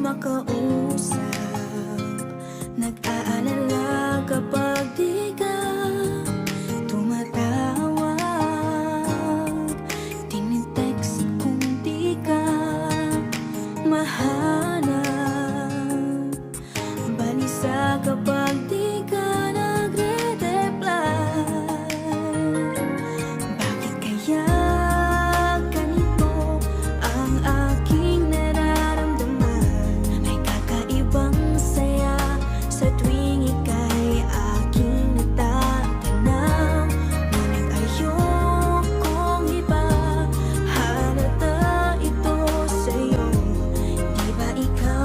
makausap. Nag-aalala kapag di ka tumatawag. Tinitext kung di ka mahanap. Balisa kapag di ka nagre-reply. Bakit kaya ganito ang aking nararamdaman? May kakaibang saya sa tuwing ika'y aking natatanaw. Ngunit ayokong ipahalata ito sa'yo. Di ba ikaw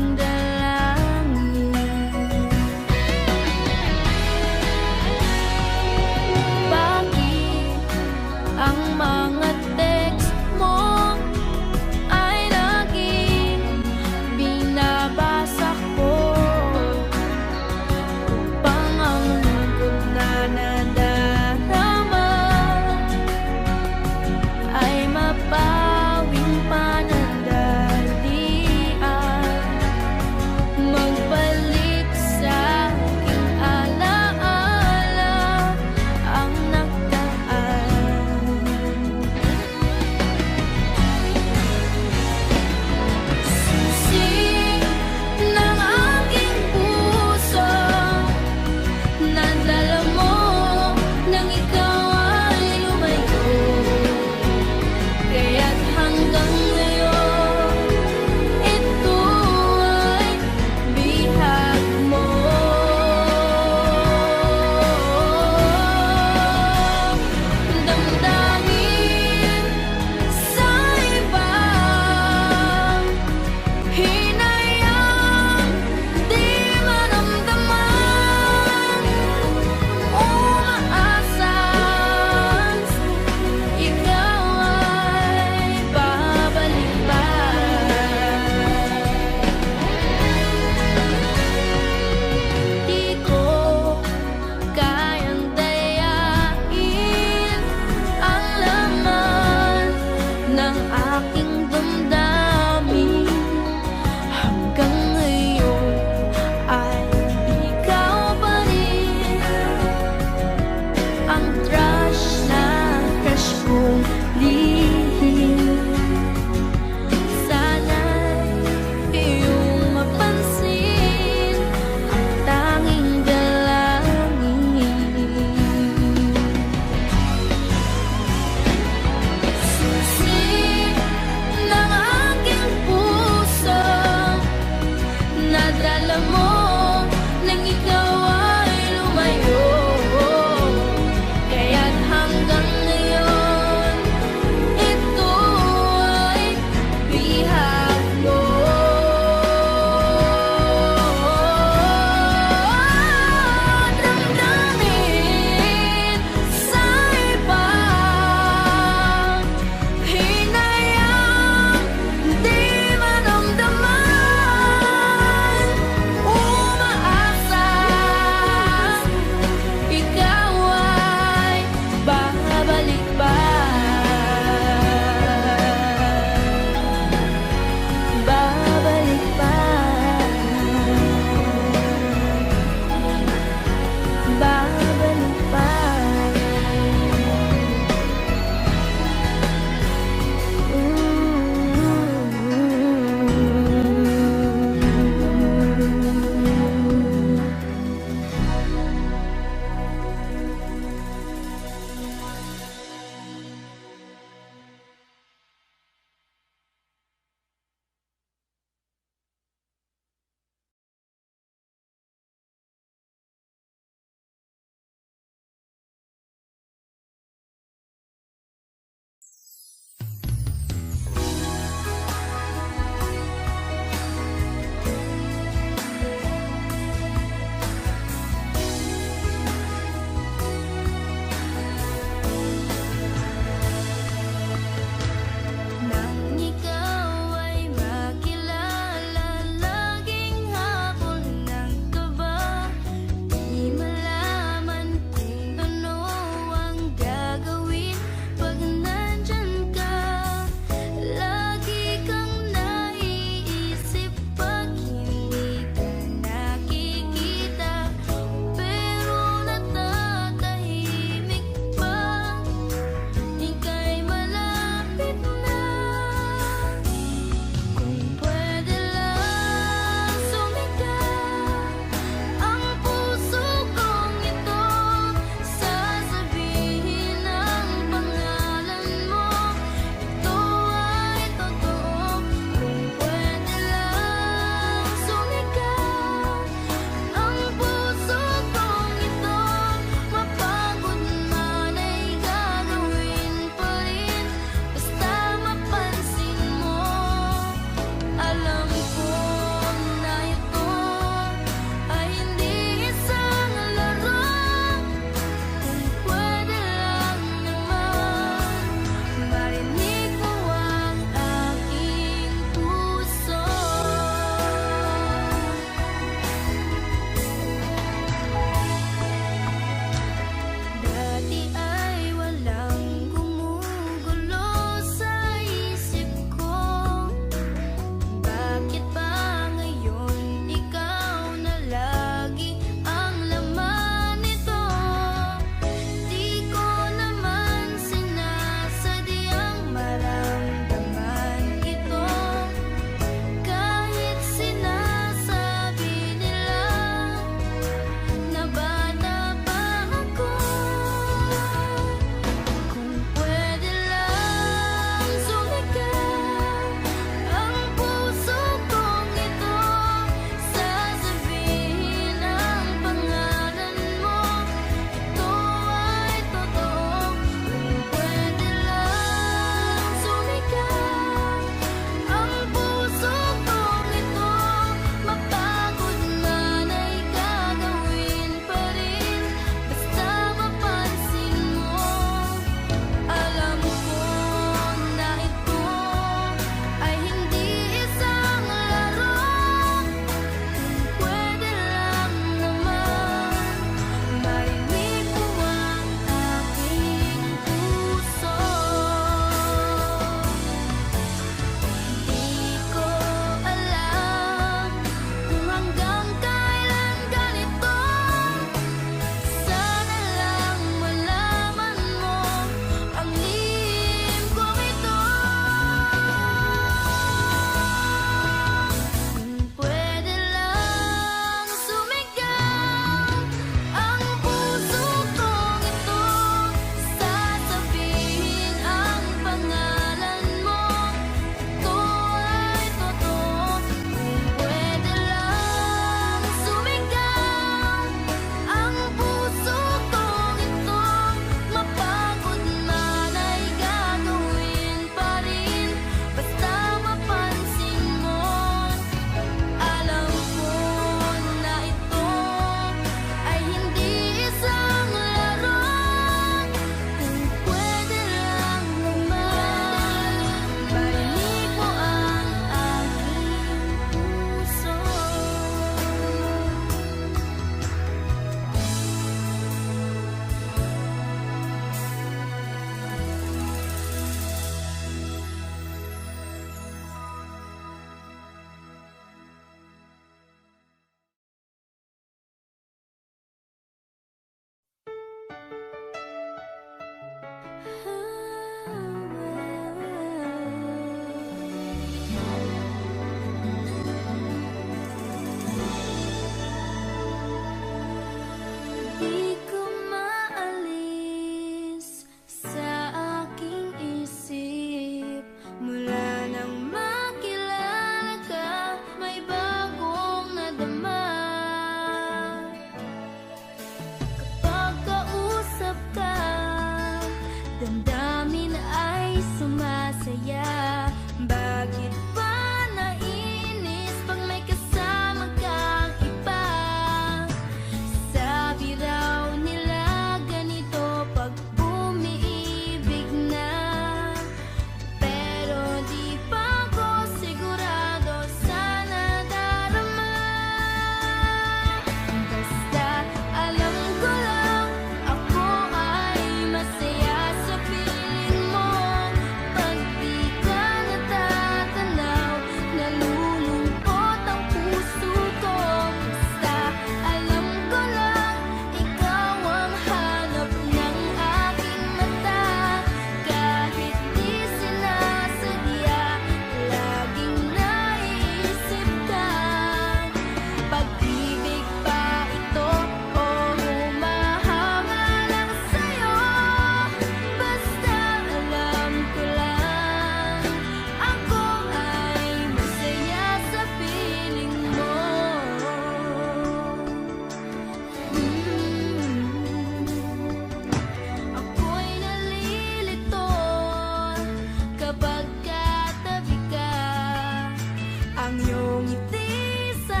iyong ngiti sa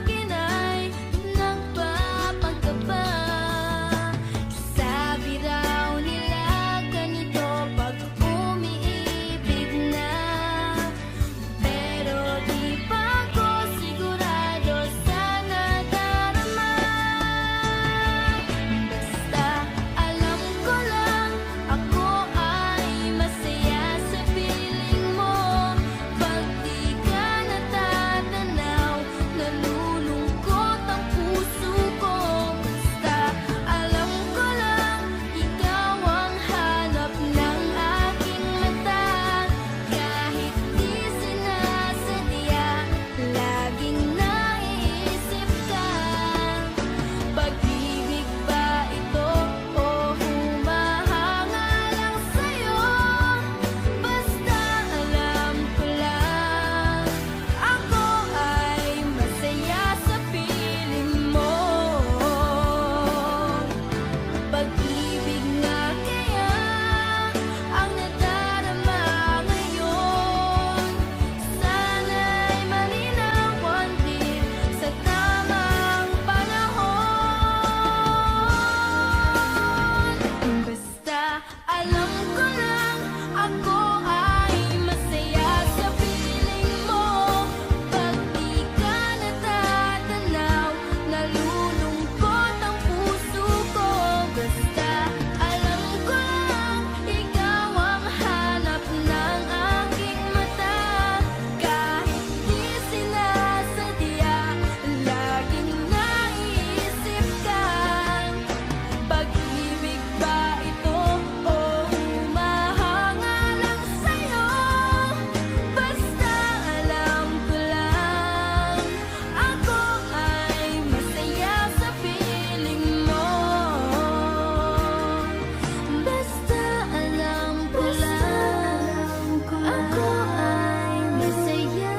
akin ay nagpapagkaba. Sabi raw nila ganito pag umiibig na, pero di pa ko sigurado sa nadarama. Basta alam ko lang ako ay masaya sa piling mo. Pag di ka natatanaw, nalulungkot ang puso ko. Basta alam ko lang ikaw ang hanap ng aking mata. Kahit di sinasadya, laging naiisip ka. Pag-ibig ba ito o humahanga lang sa'yo? Basta alam ko lang ako ay masaya sa piling mo. Pag-ibig nga kaya ang nadarama ngayon. Sana'y malinawan din sa tamang panahon. Basta alam ko lang ako ay masaya sa piling mo. Pag di ka natatanaw, nalulungkot ang puso ko. Basta alam ko lang ikaw ang hanap ng aking mata. Kahit di sinasadya, laging naiisip ka. Pag-ibig ba ito o humahanga lang sa'yo? Basta alam ko lang ako ay masaya sa piling mo. Basta alam ko lang ako ay masaya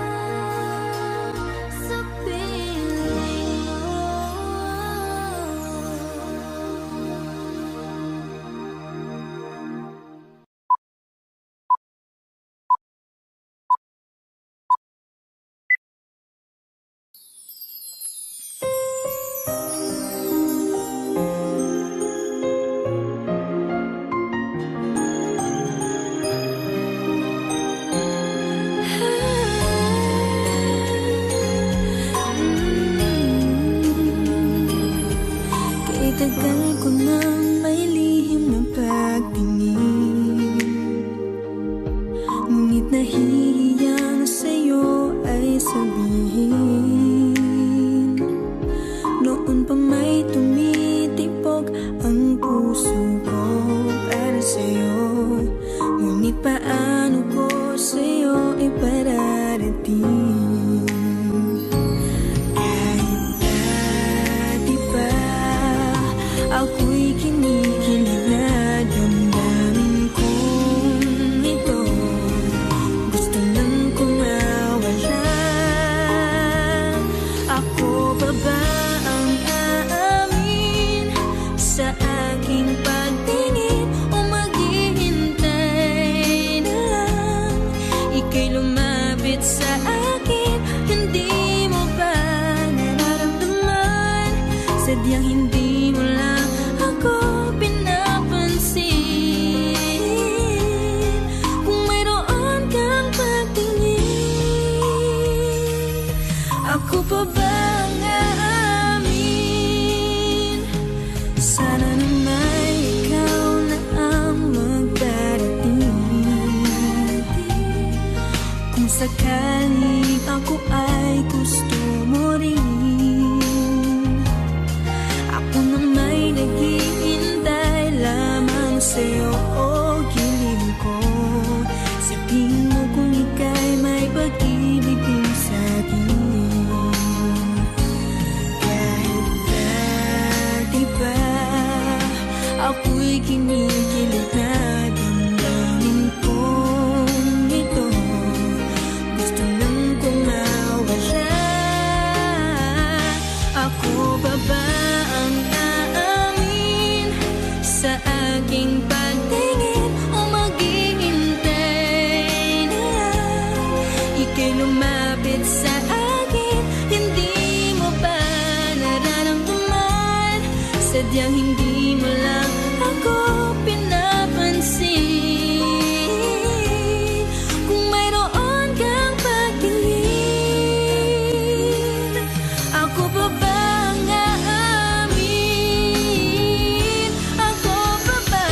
sa piling mo. Kay tagal ko nang may lihim na pagtingin, ngunit nahihiya na sa'yo ay sabihin. Noon pa may tumitibok ang puso ko para sa'yo, ngunit paano ko sa'yo ipararating? Kahit dati pa ako'y kinikilig na damdamin kong ito. Gusto lang kong mawala. Ako pa ba ang aamin sa aking pagtingin o maghihintay na lang ika'y lumapit sa akin? Hindi mo ba nararamdaman? Sadyang hindi mo lang ako pinapansin. Kung mayroon kang pagtingin, ako pa ba ang aamin? Sana naman ikaw na ang magdarating. Kung sakaling ako ay gusto mo rin, ako na may naghihintay lamang sa'yo o gilid ko. Sabihin mo kung ika'y may pag-ibig din sa'kin. Kahit dati pa ako'y kinikilig na damdamin kong ito. Gusto lang kong mawala. sadyang hindi mo lang ako pinapansin. Kung mayroon kang pagtingin, ako pa ba ang aamin? Ako pa ba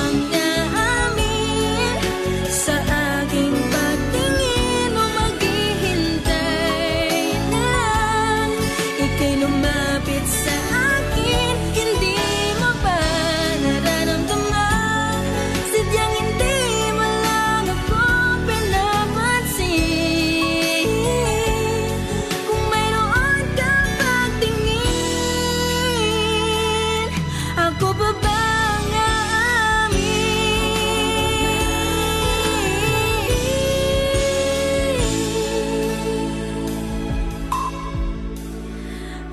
ang aamin sa aking pagtingin? O maghihintay na lang ika'y lumapit sa akin? Hindi mo ba nararamdaman? Sadyang hindi mo lang ako pinapansin. Kung mayroon kang pagtingin, ako pa ba ang aamin?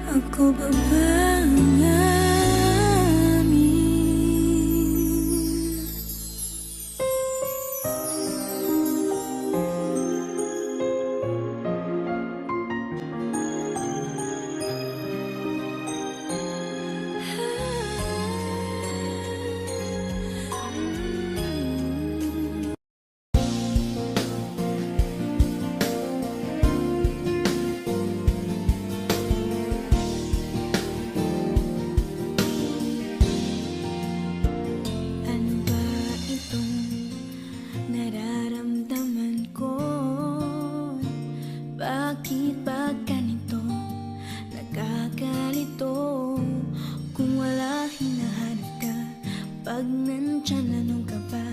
Ako pa ba ang aamin? Ano ba itong nararamdaman ko? Bakit ba ganito? Nakakalito. Kung wala hinahanap ka, pag nandyan anong ka ba?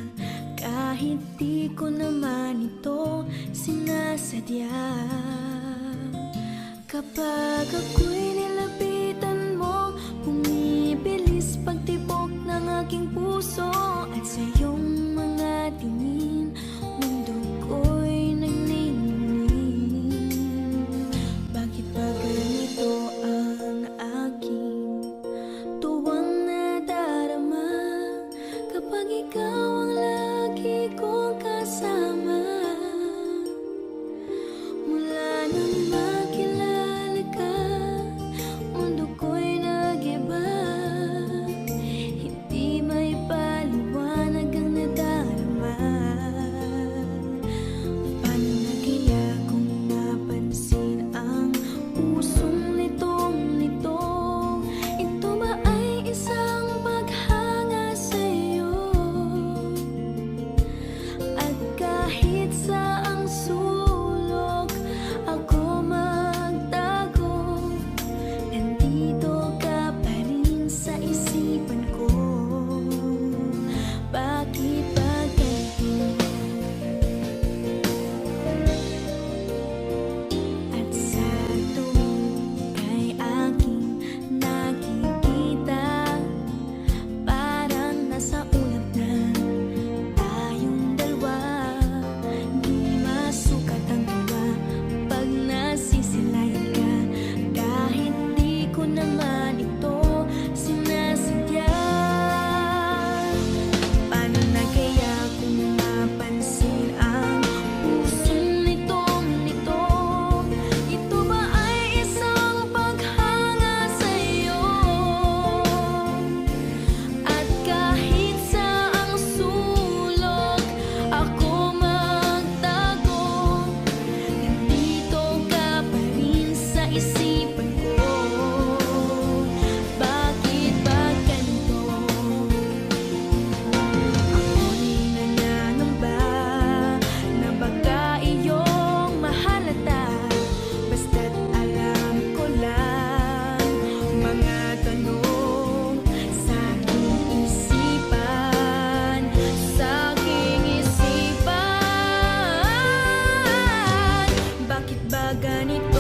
Kahit di ko naman ito sinasadya. Kapag ako'y nilapitan mo, bumibilis pagtibok ng aking puso. At sa iyong mga tingin, mundo ko'y naglilingin. Bakit ba ganito ang aking tuwang nadarama kapag ikaw ang lagi kong kasama? Mula nang makilala ka, mundo ko'y nag-iba. Hindi may paliwanag ang nadarama. Paano na kaya kung napansin ang pusong litong-lito? Ito ba ay isang paghanga sa'yo? At kahit saang sulok ako magtago, nandito ka pa rin sa isipan ko. Bakit ba ganito? At sa tuwing kay aking nakikita, parang nasa ulap na tayong dalawa. Di masukat ang tuwa pag nasisilayan ka, kahit di ko naman ito sinasadya. Paano na kaya kung napansin ang pusong nitong-nito? Ito ba ay isang paghanga sa'yo? At kahit saang sulok ako magtago, nandito ka pa rin sa isipan ko. Bakit ba ganito? Ako'y nangangamba na baka iyong mahalata. Basta't alam ko lang mga tanong sa aking isipan, sa aking isipan. Bakit ba ganito?